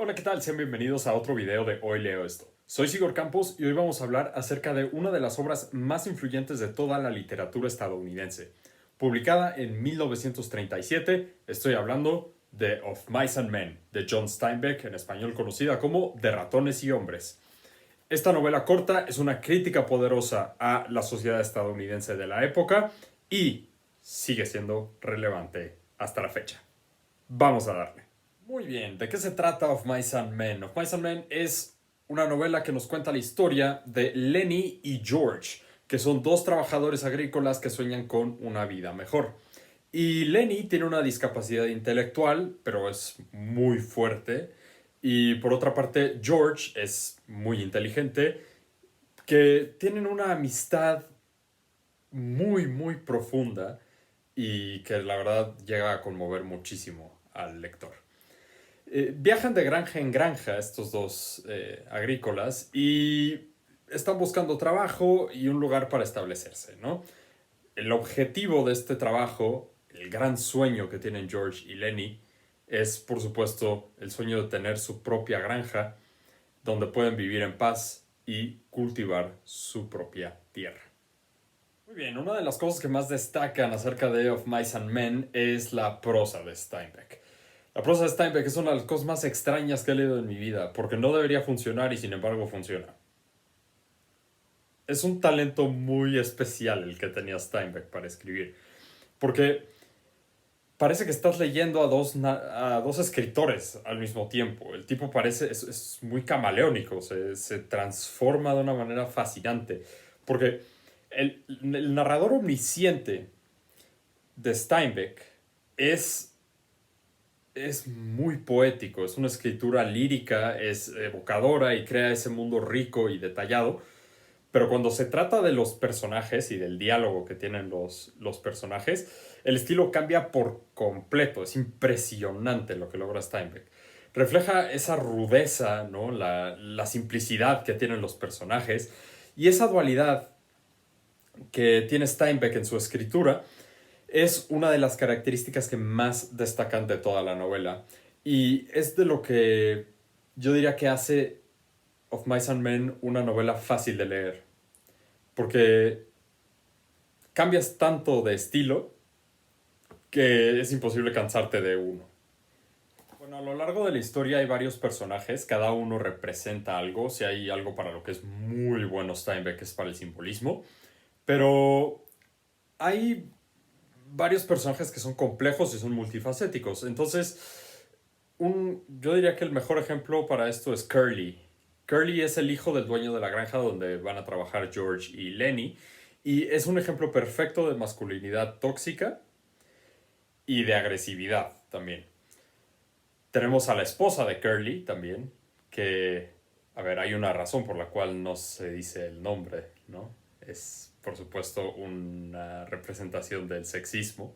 Hola, ¿qué tal? Sean bienvenidos a otro video de Hoy Leo Esto. Soy Sigor Campos y hoy vamos a hablar acerca de una de las obras más influyentes de toda la literatura estadounidense. Publicada en 1937, estoy hablando de Of Mice and Men, de John Steinbeck, en español conocida como De ratones y hombres. Esta novela corta es una crítica poderosa a la sociedad estadounidense de la época y sigue siendo relevante hasta la fecha. Vamos a darle. Muy bien, ¿de qué se trata Of Mice and Men? Of Mice and Men es una novela que nos cuenta la historia de Lenny y George, que son dos trabajadores agrícolas que sueñan con una vida mejor. Y Lenny tiene una discapacidad intelectual, pero es muy fuerte. Y por otra parte, George es muy inteligente, que tienen una amistad muy profunda y que la verdad llega a conmover muchísimo al lector. Viajan de granja en granja estos dos agrícolas y están buscando trabajo y un lugar para establecerse, ¿no? El objetivo de este trabajo, el gran sueño que tienen George y Lenny, es por supuesto el sueño de tener su propia granja donde pueden vivir en paz y cultivar su propia tierra. Muy bien, una de las cosas que más destacan acerca de Of Mice and Men es la prosa de Steinbeck. La prosa de Steinbeck es una de las cosas más extrañas que he leído en mi vida, porque no debería funcionar y sin embargo funciona. Es un talento muy especial el que tenía Steinbeck para escribir, porque parece que estás leyendo a dos escritores al mismo tiempo. El tipo es muy camaleónico, se transforma de una manera fascinante, porque el narrador omnisciente de Steinbeck es es muy poético, es una escritura lírica, es evocadora y crea ese mundo rico y detallado, pero cuando se trata de los personajes y del diálogo que tienen los personajes, el estilo cambia por completo, es impresionante lo que logra Steinbeck. Refleja esa rudeza, ¿no? La simplicidad que tienen los personajes y esa dualidad que tiene Steinbeck en su escritura es una de las características que más destacan de toda la novela. Y es de lo que yo diría que hace Of Mice and Men una novela fácil de leer. Porque cambias tanto de estilo que es imposible cansarte de uno. Bueno, a lo largo de la historia hay varios personajes, cada uno representa algo. Si hay algo para lo que es muy bueno Steinbeck es para el simbolismo. Pero hay varios personajes que son complejos y son multifacéticos. Entonces, yo diría que el mejor ejemplo para esto es Curly. Curly es el hijo del dueño de la granja donde van a trabajar George y Lenny. Y es un ejemplo perfecto de masculinidad tóxica y de agresividad también. Tenemos a la esposa de Curly también, que, a ver, hay una razón por la cual no se dice el nombre, ¿no? Es, por supuesto, una representación del sexismo,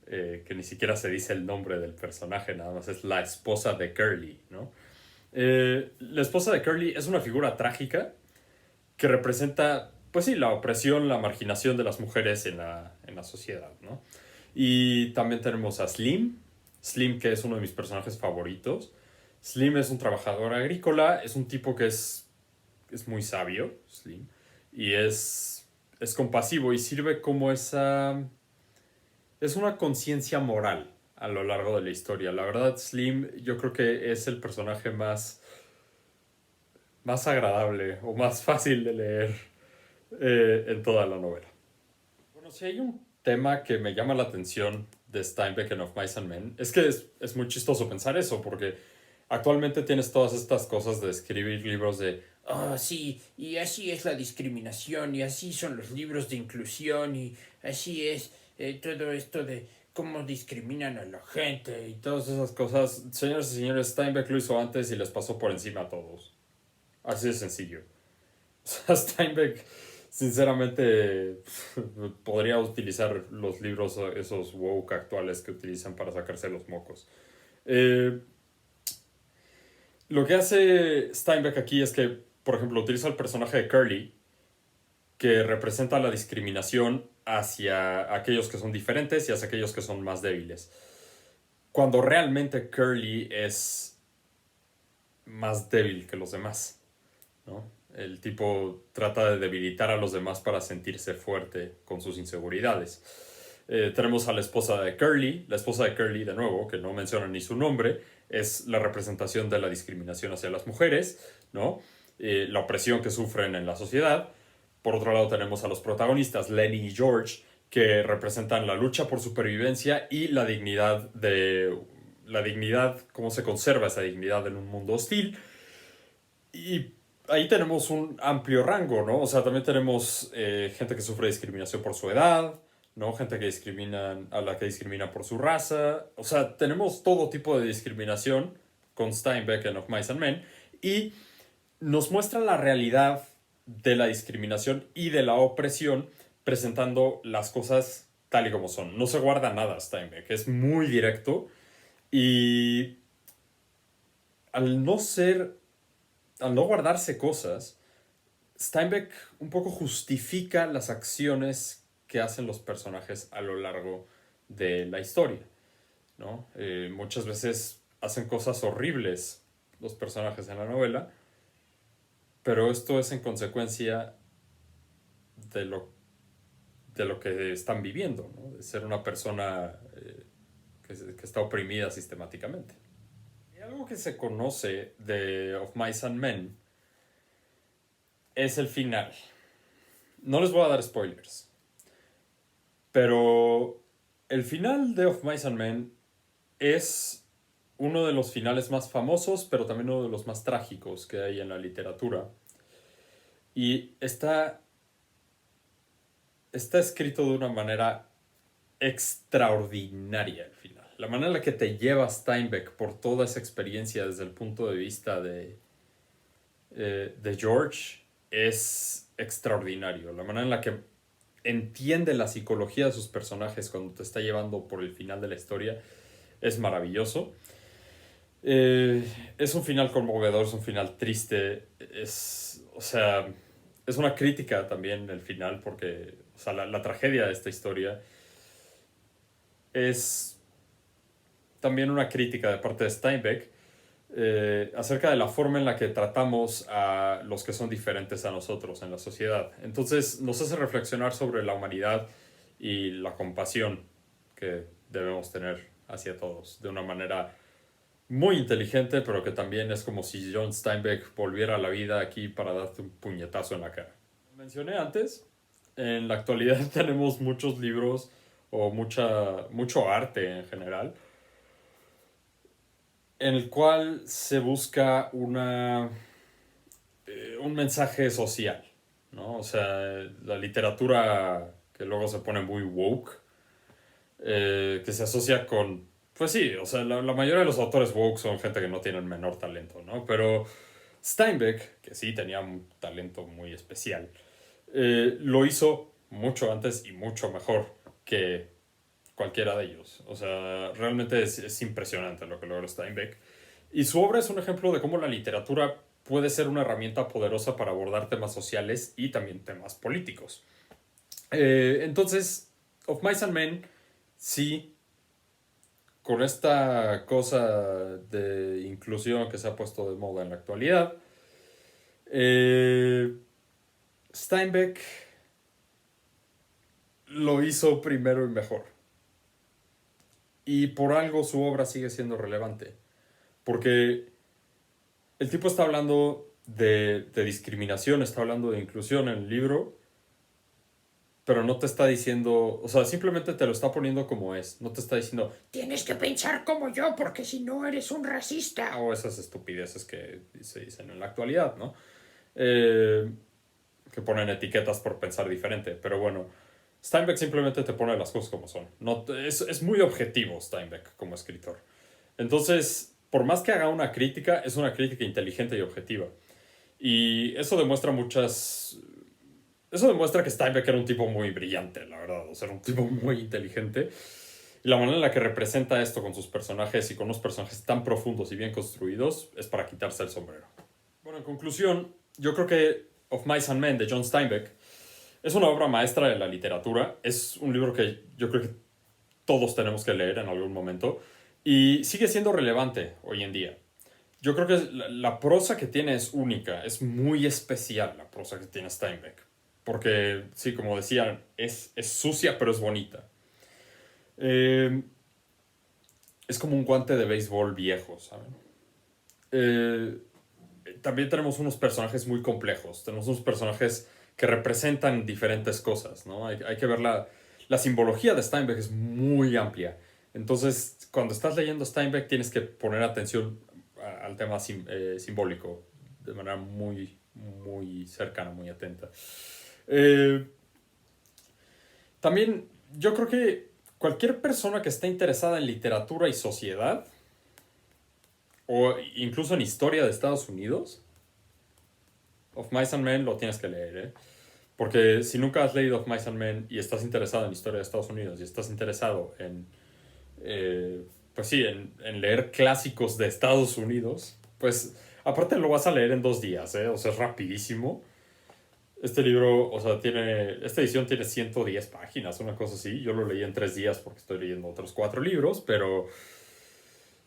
que ni siquiera se dice el nombre del personaje, nada más es la esposa de Curly, ¿no? La esposa de Curly es una figura trágica que representa, pues sí, la opresión, la marginación de las mujeres en la sociedad, ¿no? Y también tenemos a Slim, Slim que es uno de mis personajes favoritos. Slim es un trabajador agrícola, es un tipo que es muy sabio, Slim, y es compasivo y sirve como esa es una conciencia moral a lo largo de la historia. La verdad, Slim yo creo que es el personaje más agradable o más fácil de leer en toda la novela. Bueno, si hay un tema que me llama la atención de Steinbeck en Of Mice and Men, es que es muy chistoso pensar eso, porque actualmente tienes todas estas cosas de escribir libros de Oh, sí, y así es la discriminación, y así son los libros de inclusión, y así es todo esto de cómo discriminan a la gente. y todas esas cosas. Señores y señores, Steinbeck lo hizo antes y les pasó por encima a todos. Así de sencillo. Steinbeck, sinceramente, podría utilizar los libros, esos woke actuales que utilizan para sacarse los mocos. Eh, lo que hace Steinbeck aquí es que, por ejemplo, utiliza el personaje de Curly, que representa la discriminación hacia aquellos que son diferentes y hacia aquellos que son más débiles. Cuando realmente Curly es más débil que los demás, ¿no? El tipo trata de debilitar a los demás para sentirse fuerte con sus inseguridades. Tenemos a la esposa de Curly. La esposa de Curly, de nuevo, que no menciona ni su nombre, es la representación de la discriminación hacia las mujeres, ¿no? La opresión que sufren en la sociedad. Por otro lado tenemos a los protagonistas, Lenny y George, que representan la lucha por supervivencia y la dignidad, cómo se conserva esa dignidad en un mundo hostil. Y ahí tenemos un amplio rango, ¿no? O sea, también tenemos gente que sufre discriminación por su edad, ¿no? Gente que a la que discrimina por su raza. O sea, tenemos todo tipo de discriminación con Steinbeck en Of Mice and Men. Y nos muestra la realidad de la discriminación y de la opresión presentando las cosas tal y como son. No se guarda nada Steinbeck, es muy directo y al no ser, al no guardarse cosas, Steinbeck un poco justifica las acciones que hacen los personajes a lo largo de la historia, ¿no? Muchas veces hacen cosas horribles los personajes en la novela, pero esto es en consecuencia de lo que están viviendo, ¿no? De ser una persona que está oprimida sistemáticamente. Y algo que se conoce de Of Mice and Men es el final. No les voy a dar spoilers, pero el final de Of Mice and Men es uno de los finales más famosos, pero también uno de los más trágicos que hay en la literatura. Y está escrito de una manera extraordinaria al final. La manera en la que te lleva Steinbeck por toda esa experiencia desde el punto de vista de George es extraordinario. La manera en la que entiende la psicología de sus personajes cuando te está llevando por el final de la historia es maravilloso. Es un final conmovedor, es un final triste, o sea, es una crítica también el final porque, o sea, la tragedia de esta historia es también una crítica de parte de Steinbeck acerca de la forma en la que tratamos a los que son diferentes a nosotros en la sociedad. Entonces nos hace reflexionar sobre la humanidad y la compasión que debemos tener hacia todos de una manera muy inteligente, pero que también es como si John Steinbeck volviera a la vida aquí para darte un puñetazo en la cara. Mencioné antes, en la actualidad tenemos muchos libros o mucho arte en general, en el cual se busca un mensaje social, ¿no? O sea, la literatura que luego se pone muy woke, que se asocia con, pues sí, o sea, la mayoría de los autores woke son gente que no tiene el menor talento, ¿no? Pero Steinbeck, que sí tenía un talento muy especial, lo hizo mucho antes y mucho mejor que cualquiera de ellos. O sea, realmente es impresionante lo que logró Steinbeck. Y su obra es un ejemplo de cómo la literatura puede ser una herramienta poderosa para abordar temas sociales y también temas políticos. Entonces, Of Mice and Men, sí, con esta cosa de inclusión que se ha puesto de moda en la actualidad, Steinbeck lo hizo primero y mejor. Y por algo su obra sigue siendo relevante. Porque el tipo está hablando de discriminación, está hablando de inclusión en el libro, pero no te está diciendo, o sea, simplemente te lo está poniendo como es. No te está diciendo, tienes que pensar como yo porque si no eres un racista. o esas estupideces que se dicen en la actualidad, ¿no? Que ponen etiquetas por pensar diferente. Pero bueno, Steinbeck simplemente te pone las cosas como son. No, es muy objetivo Steinbeck como escritor. Entonces, por más que haga una crítica, es una crítica inteligente y objetiva. Y eso demuestra Eso demuestra que Steinbeck era un tipo muy brillante, la verdad. O sea, era un tipo muy inteligente. Y la manera en la que representa esto con sus personajes y con unos personajes tan profundos y bien construidos es para quitarse el sombrero. Bueno, en conclusión, yo creo que Of Mice and Men de John Steinbeck es una obra maestra de la literatura. Es un libro que yo creo que todos tenemos que leer en algún momento. Y sigue siendo relevante hoy en día. Yo creo que la prosa que tiene es única, es muy especial la prosa que tiene Steinbeck. Porque, sí, como decía, es sucia pero es bonita. Eh, es como un guante de béisbol viejo, ¿saben? Eh, también tenemos unos personajes muy complejos, tenemos unos personajes que representan diferentes cosas, ¿no? Hay que ver la simbología de Steinbeck es muy amplia. Entonces, cuando estás leyendo Steinbeck tienes que poner atención al tema simbólico de manera muy, muy cercana, muy atenta. Eh, también yo creo que cualquier persona que esté interesada en literatura y sociedad, o incluso en historia de Estados Unidos, Of Mice and Men lo tienes que leer, ¿eh? Porque si nunca has leído Of Mice and Men y estás interesado en historia de Estados Unidos y estás interesado en, pues sí, en leer clásicos de Estados Unidos, pues aparte lo vas a leer en 2 días, ¿eh? O sea, es rapidísimo. Este libro, o sea, esta edición tiene 110 páginas, una cosa así. Yo lo leí en 3 días porque estoy leyendo otros 4 libros, pero...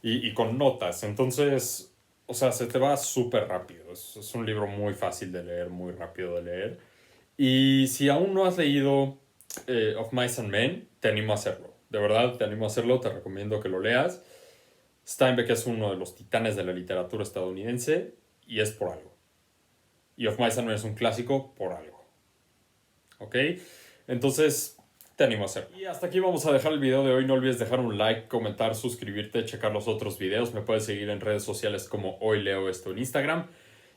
Y con notas. Entonces, o sea, se te va súper rápido. Es un libro muy fácil de leer, muy rápido de leer. Y si aún no has leído Of Mice and Men, te animo a hacerlo. De verdad, te animo a hacerlo, te recomiendo que lo leas. Steinbeck es uno de los titanes de la literatura estadounidense y es por algo. Y Of Mice and Men es un clásico por algo. ¿Ok? Entonces, te animo a hacerlo. Y hasta aquí vamos a dejar el video de hoy. No olvides dejar un like, comentar, suscribirte, checar los otros videos. Me puedes seguir en redes sociales como Hoy Leo Esto en Instagram.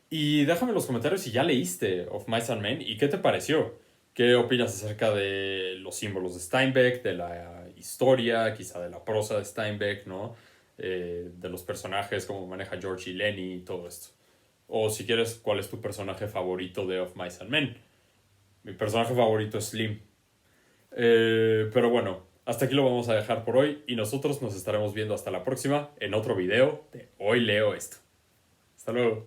Y déjame en los comentarios si ya leíste Of Mice and Men y qué te pareció. ¿Qué opinas acerca de los símbolos de Steinbeck, de la historia, quizá de la prosa de Steinbeck, ¿no? De los personajes, cómo maneja George y Lenny y todo esto. O si quieres, ¿cuál es tu personaje favorito de Of Mice and Men? Mi personaje favorito es Slim. Pero bueno, hasta aquí lo vamos a dejar por hoy y nosotros nos estaremos viendo hasta la próxima en otro video de Hoy Leo Esto. Hasta luego.